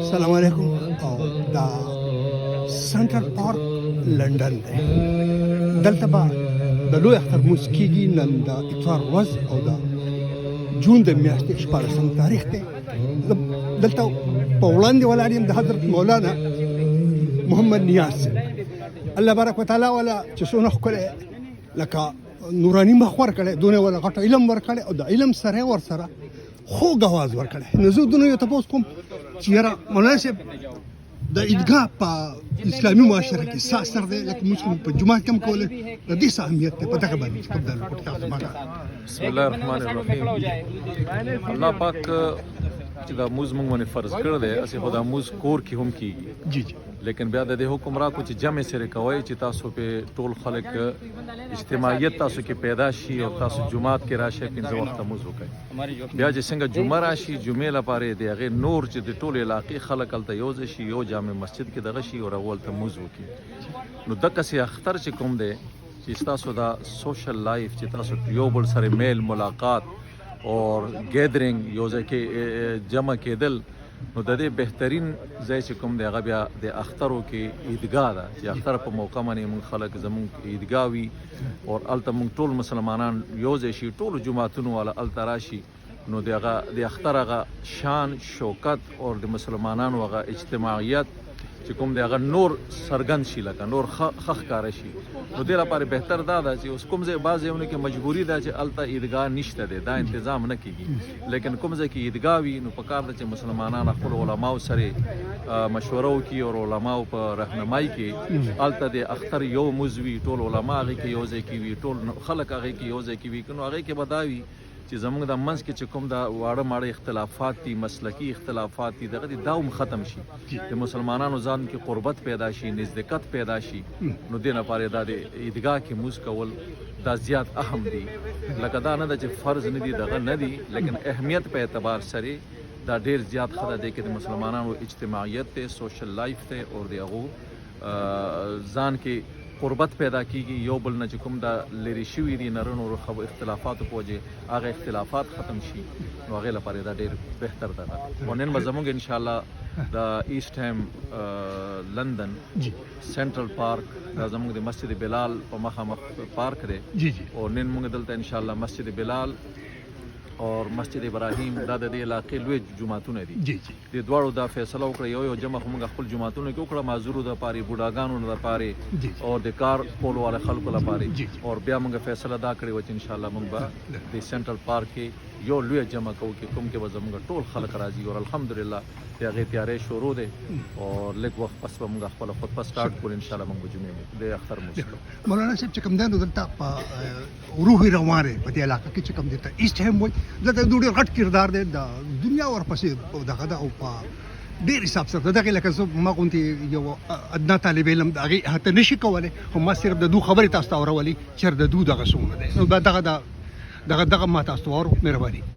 السلام علیکم. او دا سنټرل پارک لندن دی. دلته به د لوی اختر لمونځ کېږي. نن د اتوار ورځ او د جون د میاشتې 14 تاریخ دی. دلته په وړاندې ولاړ یم د حضرت مولانا محمد نیاز صاحب. الله بارک وتعالی والا چې څونه ښکلی لکه نوراني مخ ورکړی، دونه والا غټ علم ورکړی او د علم سره ورسره خوږ اواز ورکړی. نو زه دونه یو تپوس کوم چې یاره مولانا صاحب د عیدګاه په اسلامي معاشره کې څه اثر دی؟ لکه موږ په جومات کې هم کولی، د دې څه اهمیت دی په دغه باندې چې کوم دا تاسو ما بسم الله الرحمن الرحیم. الله پاک چې دا موږ باندې فرض کړی دی، اسې خو دا موږ کور کې هم کېږي. جی جی. لیکن بیا د دې حکم راکو چې جمع سره کوئ چې تاسو په ټول خلک اجتماعیت تاسو کې پیدا شي او تاسو جمعات کې راشئ، پنځه وخته موږ وکړئ. بیا چې څنګه جمعه راشي، جمعې لپاره د هغې نور چې د ټول علاقې خلک هلته یو ځای شي، یو جامع مسجد کې دغه شي او هلته موږ وکړي. نو دقسې اختر چې کوم دی چې ستاسو دا سوشل لایف چې تاسو یو بل سره میل ملاقات اور گیدرینګ یو ځای کې جمع کېدل، نو د دې بهترین ځای چې کوم دی هغه بیا د اخترو کې عیدګاه ده چې اختر په موقع باندې موږ خلک زموږ عیدګاه وي او هلته موږ ټول مسلمانان یو ځای شي، ټولو جوماتونو والا هلته راشي. نو د اختر هغه شان شوکت او د مسلمانانو هغه اجتماعیت چې کوم دی هغه نور څرګند شي، لکه نور ښه ښکاره شي. نو دې لپاره بهتر دا ده چې اوس کوم ځای بعض ځایونو کې مجبوري ده چې هلته عیدګاه نشته دی، دا انتظام نه کېږي. لیکن کوم ځای کې عیدګاه وي نو پکار ده چې مسلمانان خپلو علماو سره مشوره وکړي او علماو په رهنمایي کې هلته د اختر یو لمونځ وي، ټول علما هغې کې یو ځای کې وي، ټول خلک هغې کې یو ځای کې وي. نو هغې کې به دا وي چې زموږ د منځ کې چې کوم دا واړه ماړه اختلافات دي، مسلکي اختلافات دي، دغه دي دا هم ختم شي، د مسلمانانو ځان کې قربت پیدا شي، نزدېکت پیدا شي. نو دې لپاره دا د عیدګاه کې لمونځ کول دا زیات اهم دي. لکه دا نه ده چې فرض نه دي، دغه نه دي، لیکن اهمیت په اعتبار سره دا ډېر زیات ښه دی چې د مسلمانانو اجتماعیت دی، سوشل لایف دی او د هغو ځان کې قربت پیدا کیږي. یو بل نه چې کوم دا لرې شوي دي نرنو اختلافاتو په وجې هغه اختلافات ختم شي. نو هغې لپاره دا ډېر بهتر ده. او نن به زموږ انشاءالله د ایسټ هیم لندن سنټرل پارک دا زموږ د مسجد بلال په مخامخ پارک دی. او نن موږ دلته انشاءالله مسجد بلال اور مسجد ابراهیم دا د دې علاقې لوی جوماتونه دي. د دواړو دا فیصله وکړه یو جمع خو موږ خپل جوماتونو کې وکړه، معذورو دپارې، بوډاګانو دپارې او د کار کولو والا خلکو لپاره. او بیا موږ فیصله دا کړې وه چې انشاءالله موږ به د سنټرل پارک کې یو لوی جمع کوو چې کوم کې به زموږ ټول خلک راځي. او الحمدلله د هغې تیاری شروع دی او لږ وخت پس به موږ خپله خطبه سټارټ کړو. انشاءالله موږ به جمعې د اختر لمونځ کوو. مولانا صاحب چې کوم دی نو دلته په روحي روان دی په دې علاقه کې چې کوم دی ته ایسټ هیم وایي، دلته د ډېر غټ کردار دی د دنیا ورپسې دغه ده او په ډېر حساب سره دغې لکه زه ما غوندې یو ادنا طالب علم د هغې احاطه نه شي کولی، خو ما صرف د دو خبرې تاسو ته اورولي چې د دو دغه څومره دی. نو دغه ما تاسو ته واورو. مهرباني.